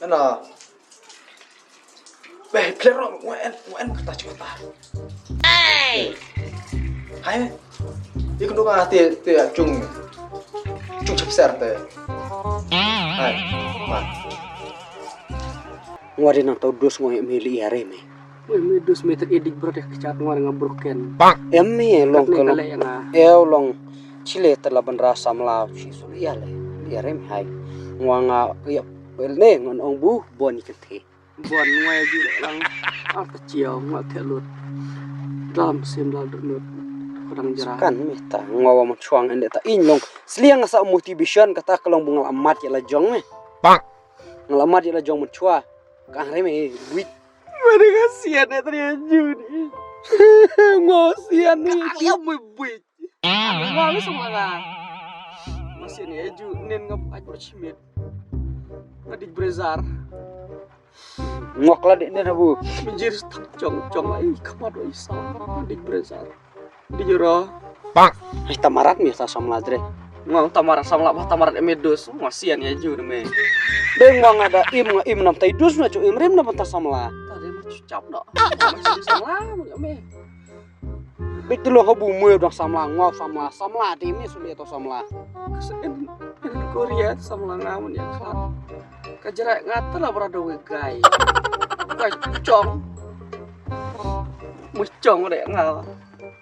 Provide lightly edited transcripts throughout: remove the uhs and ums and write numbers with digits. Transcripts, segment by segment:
Ano? Plero wen kita cerita. Hai. Iku nu ka ti chung chep ser te. Hai. Ma. Ngwari nang tau dos ngoy mili are me. Wih, dos meter edik bro deh kecat ngwari ngabroken. Emme long Kalau kalau long chile terlaban rasa melaw si suli ale. Are me hai. Ngwanga ya belne ngon ong bu boni kete. Buan ngoy juga lang kecil nggak telut. Dalam sim dal dut kurang jarang. Kan meta ngawa mo chuang ende ta in long sliang asa motivation kata kalong bungal amat ya la jong me. Pak. Ngalamat ya la jong mo chua. Ka are me duit. Mana kasihan ya terjadi nih. Ngosian nih. Kalian mau buit. Malu sama lah. Masih nih eju nen ngap aja cimit. Adik brezar. Ngok la de na bu. Menjir tak cong lagi kamar do isa. Adik brezar. Di jero. Pak. Ai tamarat mi sa samladre. Ngong tamarat sama lah tamarat emedos. Ngosian ya eju me. Deng wang ada im nam tai dus na cu imrim na pantas samla. Tadi mah cucap dak. Masih salah me. Betul lo hobu mu udah samla ngok samla di mi suli atau samla. Kesen Korea sama ngamun ya kelat. Kajarak ngater lah berada wegai. Wegai cong. Mucong deh ngal.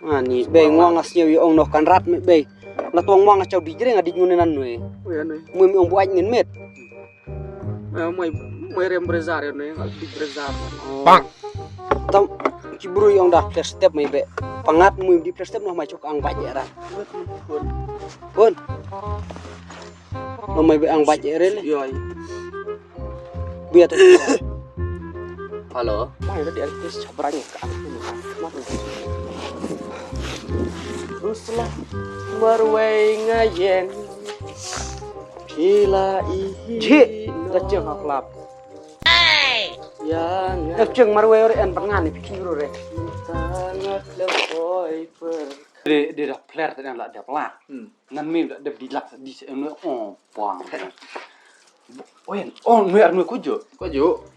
Ani be ngong asnya wi ong noh kan rat me be. La tuang wang acau di jere ngadi ngunenan we. Weh nih. Mu mi ong buat ngin met. Mai rem brezar nih, ngal di brezar. Pak. Tam ciburu yang dah flash step me be. Pangat mu di flash step noh macuk ang bajera. Pun. Noh mai be ang bajera le. Yoi. Biar tu. Halo. Mai tadi artis cabranya ke aku. Ruslah marwai ngayen. Gila ihi. Ji, keceng aklap. Yang Keceng marwe ore en pengan pikir ore. sangat lempoi per. De dah player tadi lah dah pelak. Ngan mi dah dilak di eno pang. Oyen, nu ar nu kujo. Kujo.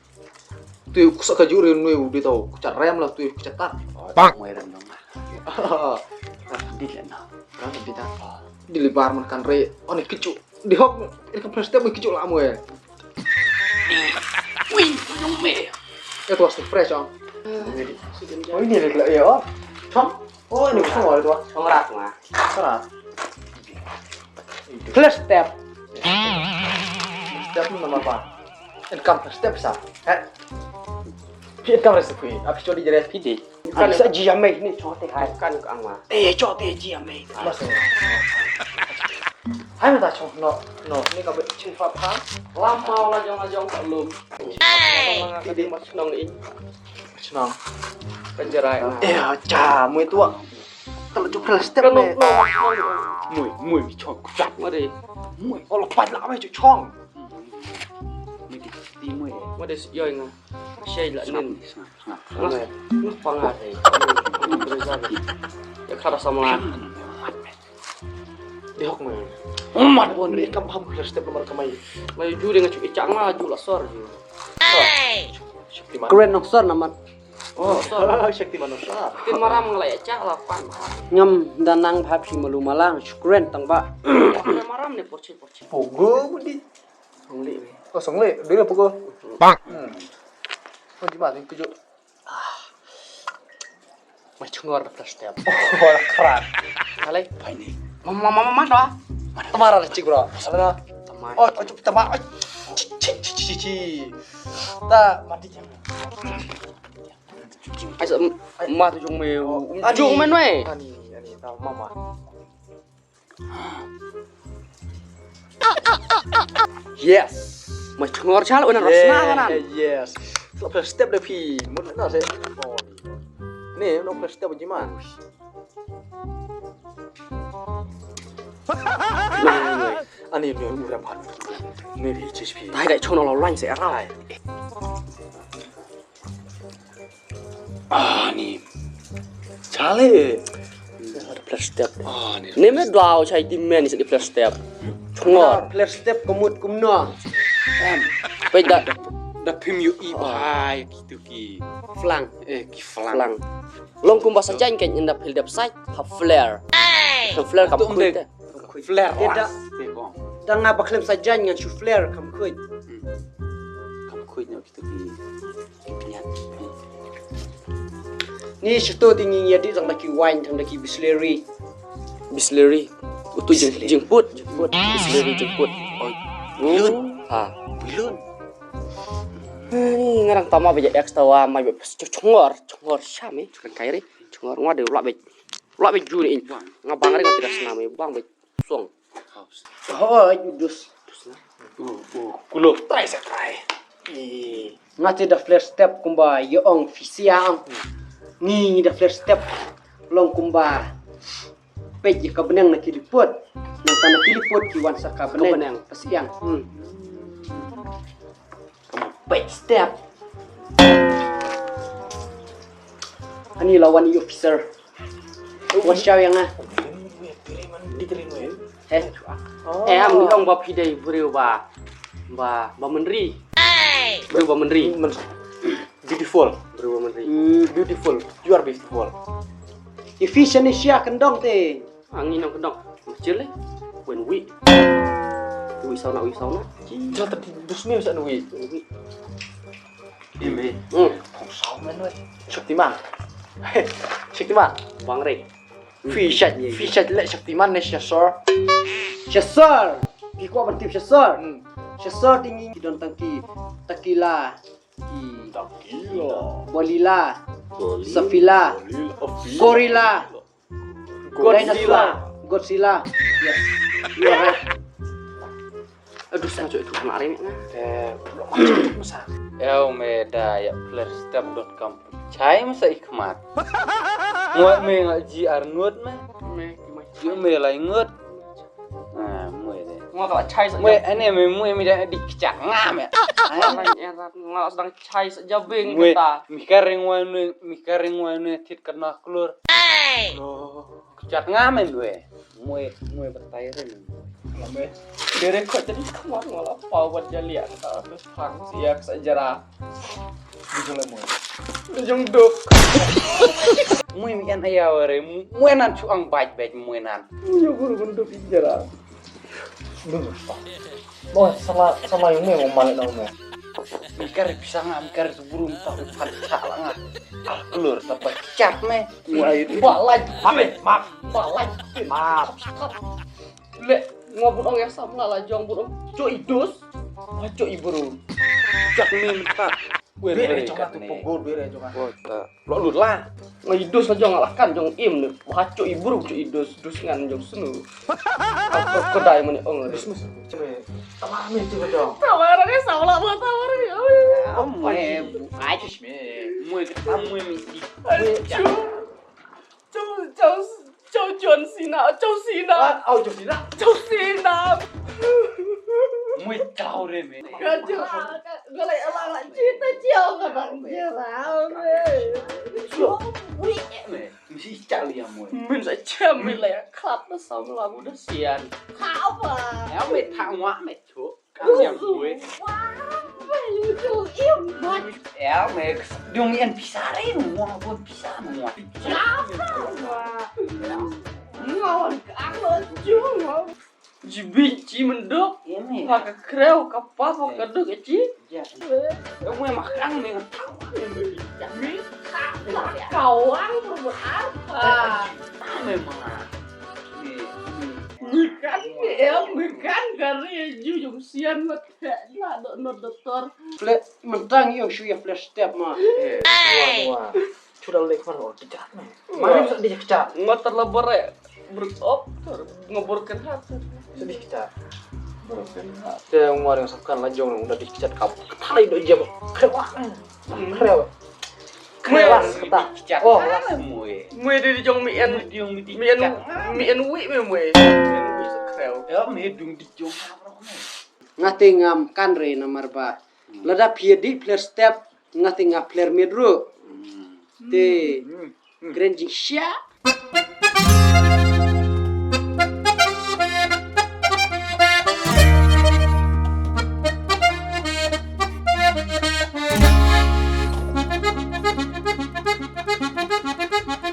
Tu kusak kaju rin nu di tau. Kucat rem lah tu kucat tak. Pak. Mu ren dong. Di lena. Kan di tak. Di lebar makan re. Oh ni kecu. Di hok ini kan fresh step kecu lah mu ya. Wih, yang me. Itu pasti fresh om. Oh ini lek ya. Oh. Tom. Oh ini semua itu. Pengerat mah. Serat. Flash step. Step ni nama apa? Income step sah. Income recipe. Apa cuma di jelas PD. Kan sa jiamai ni chote hai. Kan ke ang mah. Chote jiamai. Masuk. Hai minta cong no ni kau cing apa? Lama lajong belum. Tadi mas nong ini Senang. penjerai. Cha, mu itu kalau cuma fresh step ni. Mui chong kucap. Mari, Mu kalau lepas lah mai cong. Mui di mui. mari yoi nga. Shay lah nin. Sangat. Mas pangat eh. Brezar. Ya kara sama lah. Di hok mu. Umat pun ni kam ham fresh step nomor kamai. Mai ju dengan cu icang mah ju lah sor ju. Shakti mana? Keren noksor naman. Oh, Shakti mana sah? Tin maram ngelai cak lah pan. Ngam danang bhap si malu malang keren tang ba. Wah, maram nih porci. Pogo budi. Ngeli. Oh, songle. Dia pogo. Pak. Oh, di mana keju? Mai cengor fresh step. Oh, kerat. Kalai. Ini. Mama dah. Tamara cik bro. Apa Tamai. Oh, cukup tama. Cici. Ta mati jam. Ai sợ ma tu chung mèo. Chung men we. Ani tahu mama. Yes. Mai cengor chal unan rasna kanan. Yes. Lepas step dah pi. Mun nak saya. Oh. Ni, lepas step bagaimana? Ani ni udah mat. Ni di HP. Tai đại cho nó loanh sẽ ra. Ni. Chale. Ada flash step. Ni. Ni me dwao chai tim men ni di flash step. Chungor. Flash step kumut kumno. Pe da Dapim yu ibai gitu ki. Flang. Ki flang. Flang. Long kumba saja kan endap hildap side ha flare. Flare kam kuit. Flare. Tidak. Dan ngapa klaim saja dengan su flare kam kuit. Kam kuit nya gitu ki. Nyat. Ni situ tinggi ya di tang laki wine tang laki bisleri. Bisleri. Utu jemput. Bisleri jemput. Oh. Bilun. Ha. Bilun. Ni ngarang tama beja X tawa mai be congor syami kan kairi congor ngade ulak be juri in ngabang ring tidak sename bang be suang oh judus Kulo try sa try. ngati da flash step kumba yoong fisiang ni da flash step long kumba peji ka benang na kilipot nang tanah kilipot kiwan sa ka benang pasiang page step ani lawan i officer what's show yang am ni ong bab hidai beriu ba menteri beriu ba menteri Beautiful. beriu ba menteri Beautiful. You are beautiful. efficient ni sia kendong te angin ang kendong macil le when we sauna Jauh tadi dusmi bisa nui. Ini. Không sao men ơi. Shaktiman. Shaktiman. bang rek Fishat le Shaktiman ne sir. Syasar, kiko bertip syasar. Syasar tinggi kidon tangki takila, bolila, safila, gorila, Godzilla. Yes. You are right. Aduh, saya cuy itu kemarin Masa. Meda ya playerstep.com. Cai masa ikmat. Ngot me ngaji arnut me. Me lai ngut. Nah, mui deh. Ngok kalau cai saja. Ini mui dah dikecak ngam ya. Ngok sedang cai saja bing Mui kita. mikaring wanu tit kena keluar. Kecak ngamen gue. Mui bertairin. Lame. Dari kau jadi kamu malah pawat jalian terus pang siak sejarah. Dijole mui. Dijong dok. Mui mian ayaware. Mui nan cuang baik mui nan. Punya guru bentuk sejarah. Boy, sama yung may mamalit na mo. Mikar bisa nga, mikar itu burung tapi pancala nga. Keluar tapi cat me. Mulai balai, maaf. Le ngobut ong yang sama lah jong burung. Cok idus. Cok iburu. Cat me minta. Bere coba tuh pogor bere coba. Lo lut lah. Ngidus aja ngalahkan jong im nih. Cok iburu cok idus ngan jong senu. Aku kedai meni ong idus mas. Tamar me coba dong. Tawarannya salah buat tawarannya. Aja me. Mui kita mui mesti. Châu John Cena, Châu Cena. Au coba sih. Châu Cena. Mui kau re me. Gajah, gue lagi ala cerita Châu kan Me. Mesti cali ya mui. Mình sẽ chém mình lại khắp nó xong là một đứa xiên. Khảo mà. Éo me thang ngoã me chúa. Căng nhà mui. Mày chú im mặt. Éo me dùng yên pizza đấy mua buôn pizza mua. Ngon cả lên chú ngon. Chỉ bị chỉ mình được. Mà cái kreo cái pa hoặc cái được cái chí. Éo me mặc ăn me thang. Cầu ăn một áo. Me mà. Người cắn cái gì dùng xiên mà thế là đỡ nó dokter. Mình đang yêu suy flash step mà. Wah. Sudah lek mana kecat me. Mana bisa dia kecat? Nggak terlebar ya. Berop ngeborkan hati. Sedih kecat. Dia ngomong yang sabkan lajong udah dikecat kau. Ketali do jam. Krewan. Krewan kata. Oh, mui. Mui dari jong mien wi me mui. Éo me dung di jong. Ngati ngam kanre nomor ba. Lada piedi player step ngati ngap player medro. Te grenjing sya